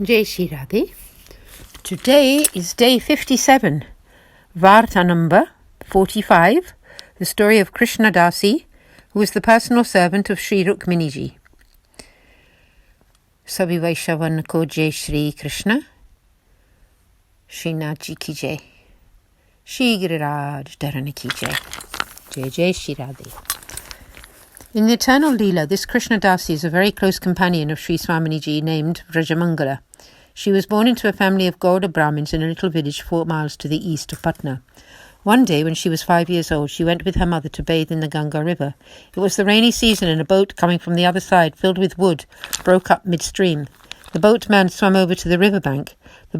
Jai Shri Radhe. Today is day 57, Varta number 45, the story of Krishna Dasi, who was the personal servant of Sri Rukminiji. Sabhi Vaishnavan ko Jai Shri Krishna, Srinathji ki Jai, Shri Giriraj Dharani ki Jai, Jai Jai Shri Radhe. In the eternal Leela, this Krishna Dasi is a very close companion of Sri Swaminiji named Vraja. She was born into a family of Gauda Brahmins in a little village 4 miles to the east of Patna. One day, when she was 5 years old, she went with her mother to bathe in the Ganga river. It was the rainy season, and a boat coming from the other side, filled with wood, broke up midstream. The boatman swam over to the riverbank. The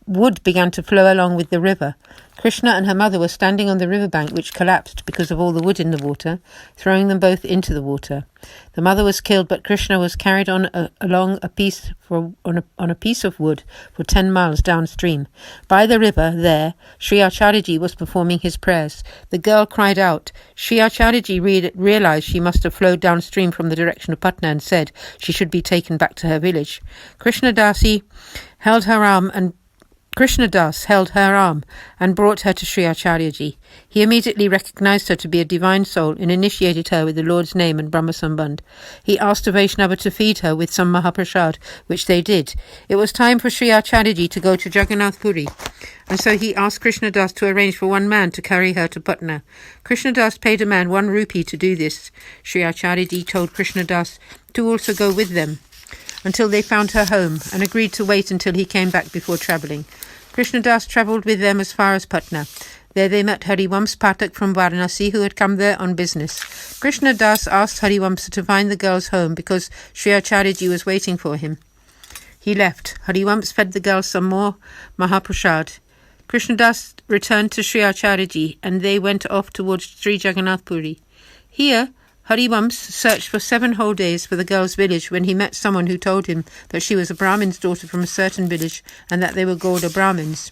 wood began to flow along with the river. Krishna and her mother were standing on the riverbank, which collapsed because of all the wood in the water, throwing them both into the water. The mother was killed, but Krishna was carried on along a piece of wood for 10 miles downstream. By the river, there, Sri Acharyaji was performing his prayers. The girl cried out. Sri Acharyaji realized she must have flowed downstream from the direction of Patna and said she should be taken back to her village. Krishna Das held her arm and brought her to Sri Acharyaji. He immediately recognized her to be a divine soul and initiated her with the Lord's name and Brahma Sambandh. He asked a Vaishnava to feed her with some Mahaprasad, which they did. It was time for Sri Acharyaji to go to Jagannath Puri, and so he asked Krishna Das to arrange for one man to carry her to Patna. Krishna Das paid a man 1 rupee to do this. Sri Acharyaji told Krishna Das to also go with them until they found her home, and agreed to wait until he came back before travelling. Krishna Das travelled with them as far as Patna. There they met Harivamsa Pathak from Varanasi, who had come there on business. Krishna Das asked Harivamsa to find the girl's home because Sri Acharyaji was waiting for him. He left. Harivamsa fed the girl some more Mahaprasad. Krishna Das returned to Sri Acharyaji, and they went off towards Sri Jagannath Puri. Here, Harivamsa searched for 7 whole days for the girl's village when he met someone who told him that she was a Brahmin's daughter from a certain village and that they were Gauda Brahmins.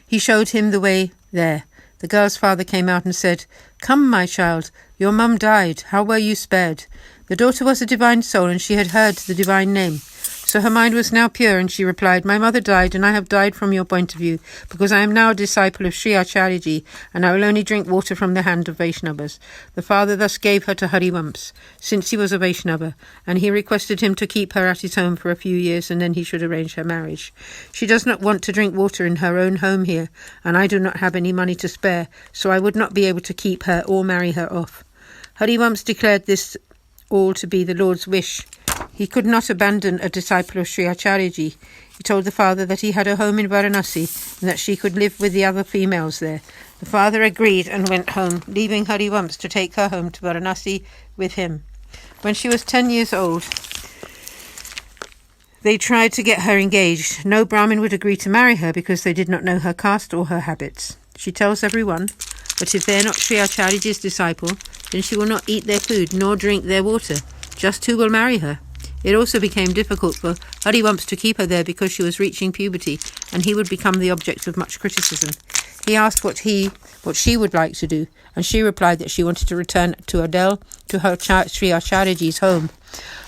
He showed him the way there. The girl's father came out and said, "Come, my child, your mum died. How were you spared?" The daughter was a divine soul, and she had heard the divine name. So her mind was now pure, and she replied, "My mother died, and I have died from your point of view, because I am now a disciple of Sri Acharyaji, and I will only drink water from the hand of Vaishnavas." The father thus gave her to Harivamsa, since he was a Vaishnava, and he requested him to keep her at his home for a few years, and then he should arrange her marriage. She does not want to drink water in her own home here, and I do not have any money to spare, so I would not be able to keep her or marry her off. Harivamsa declared this all to be the Lord's wish. He could not abandon a disciple of Sri Acharyaji. He told the father that he had a home in Varanasi and that she could live with the other females there. The father agreed and went home, leaving Harivamsa to take her home to Varanasi with him. When she was 10 years old, they tried to get her engaged. No Brahmin would agree to marry her because they did not know her caste or her habits. She tells everyone that if they are not Sri Acharyaji's disciple, then she will not eat their food nor drink their water. Just who will marry her? It also became difficult for Harivamsa to keep her there because she was reaching puberty, and he would become the object of much criticism. He asked what she would like to do, and she replied that she wanted to return to Adel, to her Sri Acharyaji's home.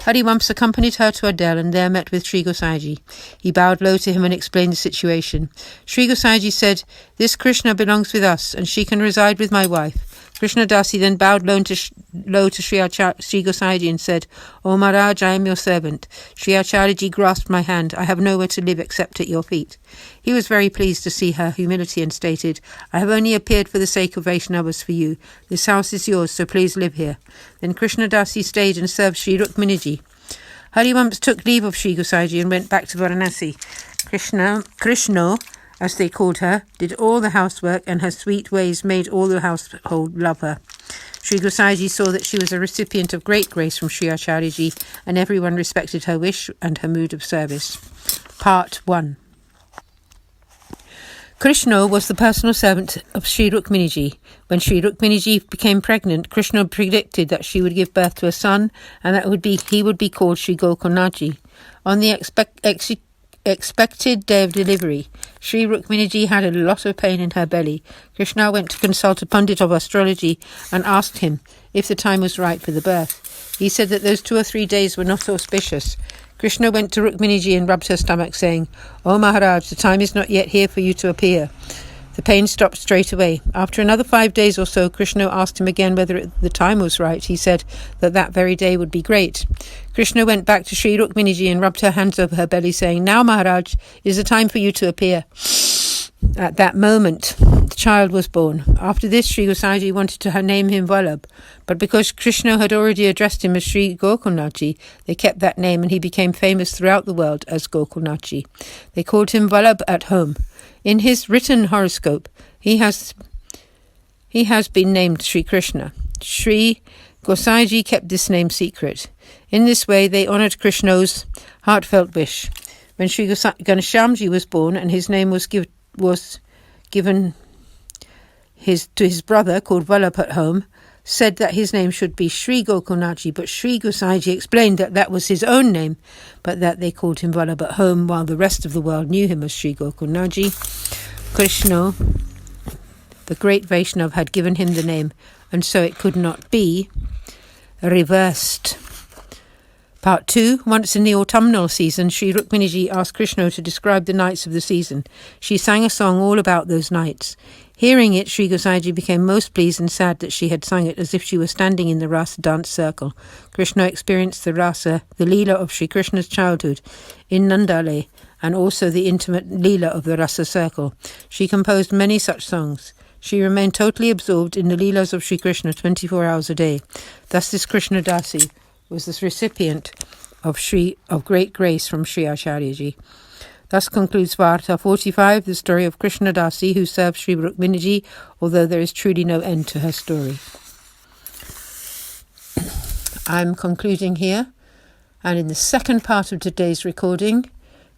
Harivamsa accompanied her to Adel and there met with Sri Gosaiji. He bowed low to him and explained the situation. Sri Gosaiji said, "This Krishna belongs with us, and she can reside with my wife." Krishna Dasi then bowed low to Sri Gosaiji and said, "O Maharaj, I am your servant." Sri Acharyaji grasped my hand. "I have nowhere to live except at your feet." He was very pleased to see her humility and stated, "I have only appeared for the sake of Vaishnavas for you. This house is yours, so please live here." Then Krishna Dasi stayed and served Sri Rukminiji. Harivamsa took leave of Sri Gosaiji and went back to Varanasi. Krishna, as they called her, did all the housework, and her sweet ways made all the household love her. Sri Gosaiji saw that she was a recipient of great grace from Sri Acharyaji, and everyone respected her wish and her mood of service. Part 1. Krishna was the personal servant of Sri Rukminiji. When Sri Rukminiji became pregnant, Krishna predicted that she would give birth to a son, and that he would be called Sri Gokulnaji. On the expected day of delivery, Sri Rukminiji had a lot of pain in her belly. Krishna went to consult a pundit of astrology and asked him if the time was right for the birth. He said that those 2 or 3 days were not auspicious. Krishna went to Rukminiji and rubbed her stomach, saying, "O Maharaj, the time is not yet here for you to appear." The pain stopped straight away. After another 5 days or so, Krishna asked him again whether the time was right. He said that very day would be great. Krishna went back to Sri Rukminiji and rubbed her hands over her belly, saying, "Now, Maharaj, it is the time for you to appear." At that moment, the child was born. After this, Sri Gosaiji wanted to name him Vallabh, but because Krishna had already addressed him as Sri Gokulnathji, they kept that name and he became famous throughout the world as Gokulnathji. They called him Vallabh at home. In his written horoscope, he has been named Sri Krishna. Sri Gosaiji kept this name secret. In this way, they honoured Krishna's heartfelt wish. When Sri Ghanshyamji was born and his name was given to his brother called Vallabh at home, said that his name should be Sri Gokulnathji, but Sri Gosaiji explained that was his own name, but that they called him Vallabh at home while the rest of the world knew him as Sri Gokulnathji. Krishna, the great Vaishnav, had given him the name, and so it could not be reversed. Part 2. Once in the autumnal season, Sri Rukminiji asked Krishna to describe the nights of the season. She sang a song all about those nights. Hearing it, Sri Gosaiji became most pleased and sad that she had sung it as if she were standing in the Rasa dance circle. Krishna experienced the Rasa, the Leela of Sri Krishna's childhood, in Nandale, and also the intimate Leela of the Rasa circle. She composed many such songs. She remained totally absorbed in the Leelas of Sri Krishna 24 hours a day. Thus this Krishna Dasi was the recipient of great grace from Sri Acharyaji. Thus concludes Varta 45, the story of Krishna Dasi who served Sri Rukminiji, although there is truly no end to her story. I'm concluding here, and in the second part of today's recording,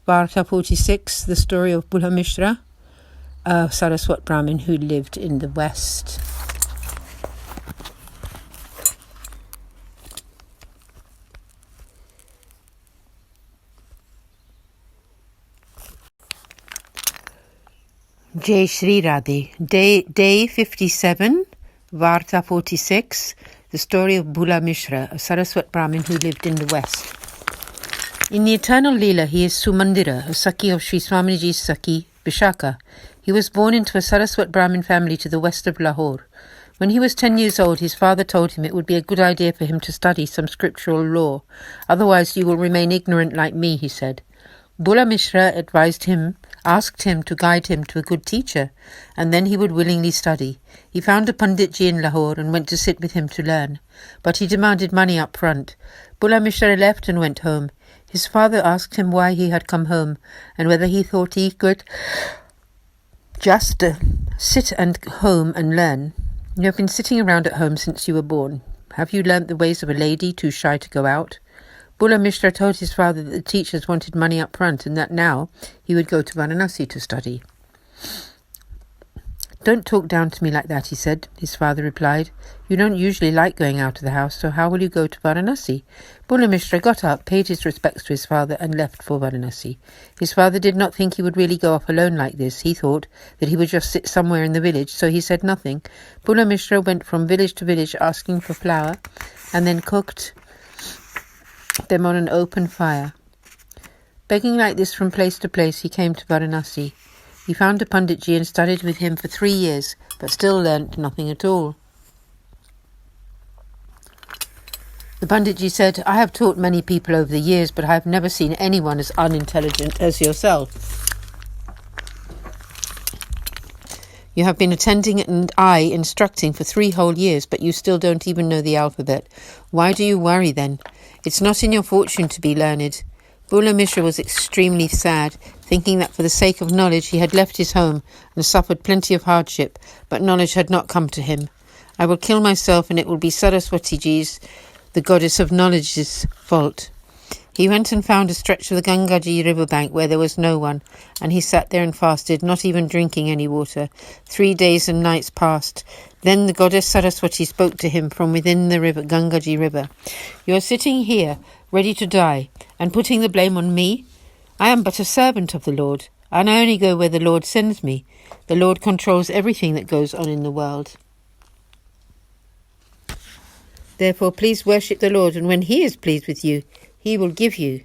Varta 46, the story of Bula Mishra, a Saraswat Brahmin who lived in the West. Jai Shri Radhe. Day 57, Varta 46, the story of Bula Mishra, a Saraswat Brahmin who lived in the West. In the eternal Leela, he is Sumandira, a Saki of Sri Swaminiji's Saki, Vishaka. He was born into a Saraswat Brahmin family to the west of Lahore. When he was 10 years old, his father told him it would be a good idea for him to study some scriptural law. "Otherwise you will remain ignorant like me," he said. Bula Mishra asked him to guide him to a good teacher, and then he would willingly study. He found a Panditji in Lahore and went to sit with him to learn, but he demanded money up front. Bula Mishra left and went home. His father asked him why he had come home, and whether he thought he could just sit at home and learn. "You have been sitting around at home since you were born. Have you learnt the ways of a lady too shy to go out?" Bula Mishra told his father that the teachers wanted money up front and that now he would go to Varanasi to study. "Don't talk down to me like that," he said. His father replied, "You don't usually like going out of the house, so how will you go to Varanasi?" Bula Mishra got up, paid his respects to his father and left for Varanasi. His father did not think he would really go off alone like this. He thought that he would just sit somewhere in the village, so he said nothing. Bula Mishra went from village to village asking for flour and then cooked them on an open fire. Begging like this from place to place, he came to Varanasi. He found a Panditji and studied with him for 3 years, but still learnt nothing at all. The Panditji said, "I have taught many people over the years, but I have never seen anyone as unintelligent as yourself. You have been attending and instructing for 3 whole years, but you still don't even know the alphabet. Why do you worry then? It's not in your fortune to be learned." Bula Mishra was extremely sad, thinking that for the sake of knowledge he had left his home and suffered plenty of hardship, but knowledge had not come to him. "I will kill myself and it will be Saraswatiji's, the goddess of knowledge's, fault." He went and found a stretch of the Gangaji riverbank where there was no one, and he sat there and fasted, not even drinking any water. 3 days and nights passed. Then the goddess Saraswati spoke to him from within the Gangaji river. "You are sitting here, ready to die, and putting the blame on me? I am but a servant of the Lord, and I only go where the Lord sends me. The Lord controls everything that goes on in the world." Therefore, please worship the Lord, and when he is pleased with you, he will give you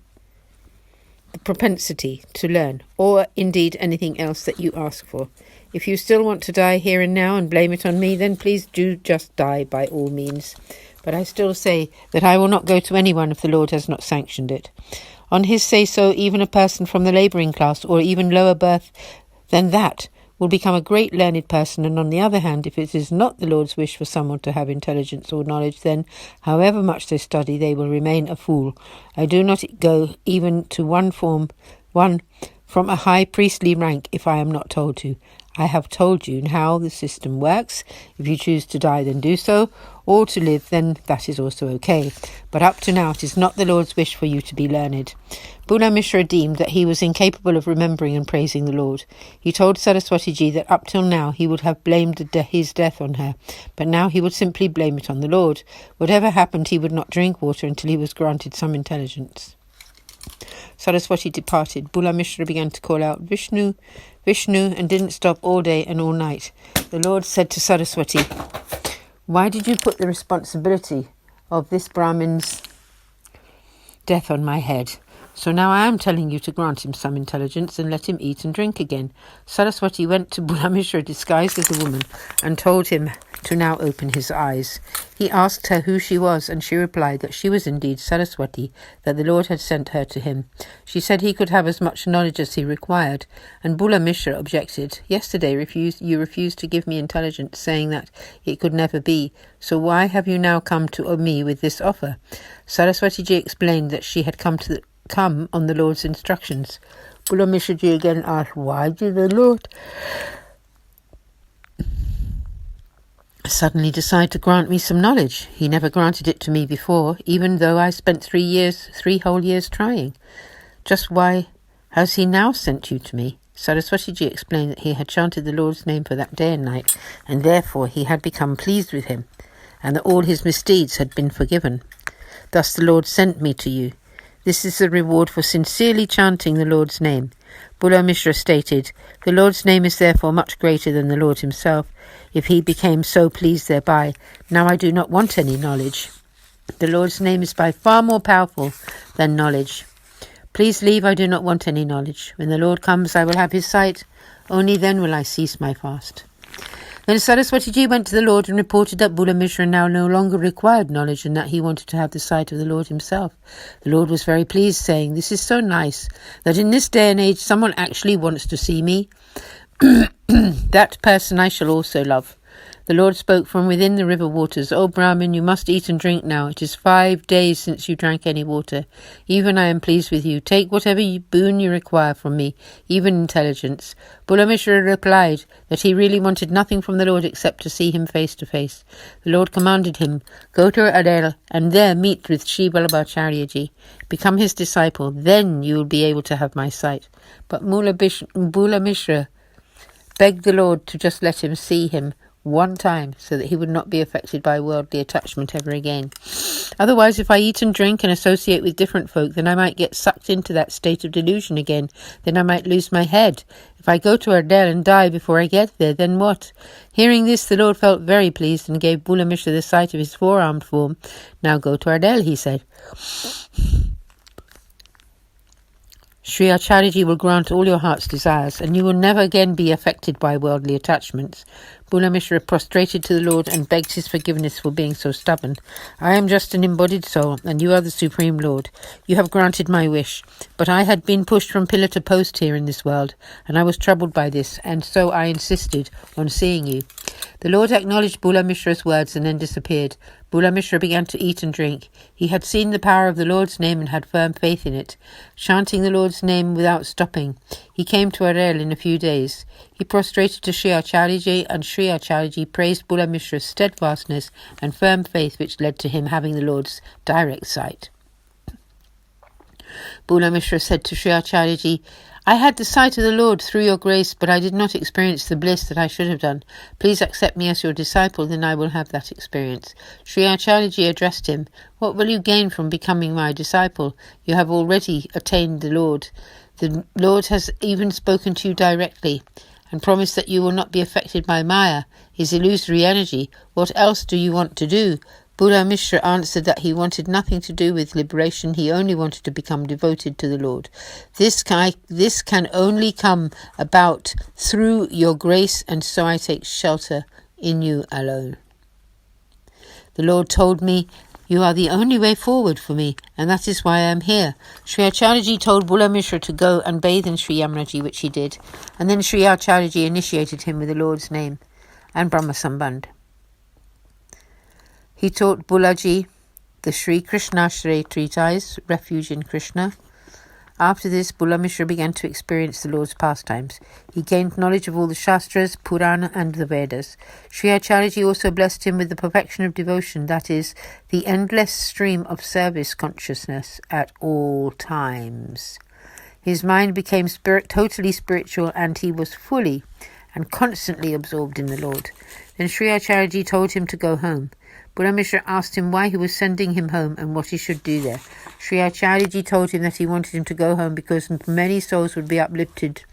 the propensity to learn, or indeed anything else that you ask for. If you still want to die here and now and blame it on me, then please do just die by all means. But I still say that I will not go to anyone if the Lord has not sanctioned it. On his say-so, even a person from the labouring class, or even lower birth than that, will become a great learned person, and on the other hand, if it is not the Lord's wish for someone to have intelligence or knowledge, then, however much they study, they will remain a fool. I do not go even to one from a high priestly rank if I am not told to. I have told you how the system works. If you choose to die, then do so, or to live, then that is also okay. But up to now, it is not the Lord's wish for you to be learned. Bula Mishra deemed that he was incapable of remembering and praising the Lord. He told Saraswati Ji that up till now he would have blamed his death on her, but now he would simply blame it on the Lord. Whatever happened, he would not drink water until he was granted some intelligence. Saraswati departed. Bula Mishra began to call out, Vishnu, Vishnu, and didn't stop all day and all night. The Lord said to Saraswati, why did you put the responsibility of this Brahmin's death on my head? So now I am telling you to grant him some intelligence and let him eat and drink again. Saraswati went to Bula Mishra disguised as a woman and told him to now open his eyes. He asked her who she was, and she replied that she was indeed Saraswati, that the Lord had sent her to him. She said he could have as much knowledge as he required, and Bula Mishra objected. Yesterday you refused to give me intelligence, saying that it could never be. So why have you now come to me with this offer? Saraswati Ji explained that she had come on the Lord's instructions. Bula Mishra Ji again asked, why did the Lord suddenly decide to grant me some knowledge? He never granted it to me before, even though I spent 3 whole years trying. Just why has he now sent you to me? Saraswati Ji explained that he had chanted the Lord's name for that day and night, and therefore he had become pleased with him, and that all his misdeeds had been forgiven. Thus the Lord sent me to you. This is the reward for sincerely chanting the Lord's name. Bula Mishra stated, the Lord's name is therefore much greater than the Lord himself, if he became so pleased thereby. Now I do not want any knowledge. The Lord's name is by far more powerful than knowledge. Please leave, I do not want any knowledge. When the Lord comes, I will have his sight. Only then will I cease my fast. Then Saraswati Ji went to the Lord and reported that Bula Mishra now no longer required knowledge and that he wanted to have the sight of the Lord himself. The Lord was very pleased, saying, this is so nice that in this day and age someone actually wants to see me. That person I shall also love. The Lord spoke from within the river waters, O Brahmin, you must eat and drink now. It is 5 days since you drank any water. Even I am pleased with you. Take whatever boon you require from me, even intelligence. Bula Mishra replied that he really wanted nothing from the Lord except to see him face to face. The Lord commanded him, go to Adel and there meet with Sri Vallabhacharya Ji. Become his disciple, then you will be able to have my sight. But Bula Mishra begged the Lord to just let him see him one time so that he would not be affected by worldly attachment ever again. Otherwise, if I eat and drink and associate with different folk, then I might get sucked into that state of delusion again. Then I might lose my head. If I go to Ardel and die before I get there, then what? Hearing this, the Lord felt very pleased and gave Bula Mishra the sight of his four-armed form. Now go to Ardel, he said. Sri Acharyaji will grant all your heart's desires, and you will never again be affected by worldly attachments. Bula Mishra prostrated to the Lord and begged his forgiveness for being so stubborn. I am just an embodied soul, and you are the Supreme Lord. You have granted my wish, but I had been pushed from pillar to post here in this world, and I was troubled by this, and so I insisted on seeing you. The Lord acknowledged Bula Mishra's words and then disappeared. Bula Mishra began to eat and drink. He had seen the power of the Lord's name and had firm faith in it, chanting the Lord's name without stopping. He came to Arel in a few days. He prostrated to Sri Acharyaji, and Sri Acharyaji praised Bula Mishra's steadfastness and firm faith, which led to him having the Lord's direct sight. Bula Mishra said to Sri Acharyaji, I had the sight of the Lord through your grace, but I did not experience the bliss that I should have done. Please accept me as your disciple, then I will have that experience. Sri Acharyaji addressed him, What will you gain from becoming my disciple? You have already attained the Lord. The Lord has even spoken to you directly and promised that you will not be affected by Maya, his illusory energy. What else do you want to do? Buddha Mishra answered that he wanted nothing to do with liberation. He only wanted to become devoted to the Lord. This can only come about through your grace, and so I take shelter in you alone. The Lord told me, you are the only way forward for me, and that is why I am here. Sri Acharyaji told Buddha Mishra to go and bathe in Sri Yamunaji, which he did, and then Sri Acharyaji initiated him with the Lord's name and Brahma Sambandh. He taught Bulaji the Sri Krishna treatise, Refuge in Krishna. After this, Buddha Mishra began to experience the Lord's pastimes. He gained knowledge of all the Shastras, Purana and the Vedas. Sri Acharyaji also blessed him with the perfection of devotion, that is, the endless stream of service consciousness at all times. His mind became totally spiritual, and he was fully and constantly absorbed in the Lord. Then Sri Acharyaji told him to go home. Buddha Mishra asked him why he was sending him home and what he should do there. Sri Acharyaji told him that he wanted him to go home because many souls would be uplifted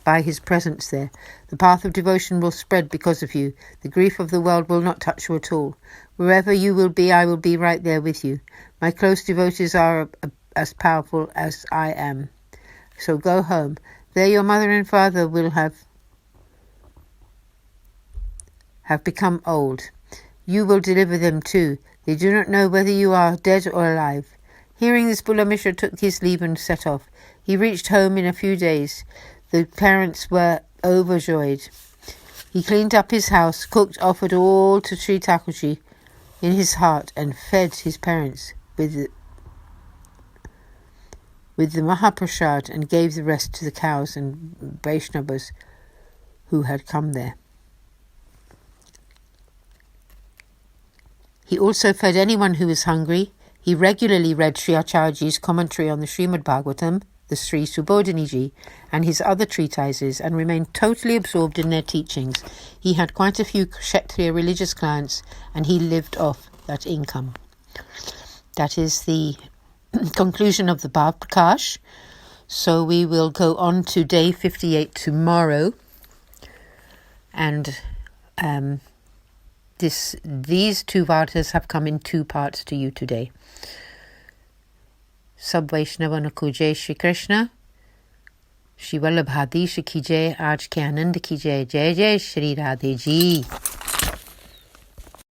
by his presence there. The path of devotion will spread because of you. The grief of the world will not touch you at all. Wherever you will be, I will be right there with you. My close devotees are as powerful as I am. So go home. There your mother and father will have become old. You will deliver them too. They do not know whether you are dead or alive. Hearing this, Buddha Mishra took his leave and set off. He reached home in a few days. The parents were overjoyed. He cleaned up his house, cooked, offered all to Sri Thakurji in his heart, and fed his parents with the Mahaprasad, and gave the rest to the cows and Vaishnavas who had come there. He also fed anyone who was hungry. He regularly read Sri Acharyaji's commentary on the Srimad Bhagavatam, the Sri Subodhiniji, and his other treatises, and remained totally absorbed in their teachings. He had quite a few Kshatriya religious clients, and he lived off that income. That is the conclusion of the Bhav Prakash. So we will go on to day 58 tomorrow, and these two Vartas have come in two parts to you today. Sab Vaishnavan ko Jai Shri Krishna, Shri Vallabhadhish ki Jai, Aaj ke Anand ki Jai, Jai Jai Shri Radhe Ji.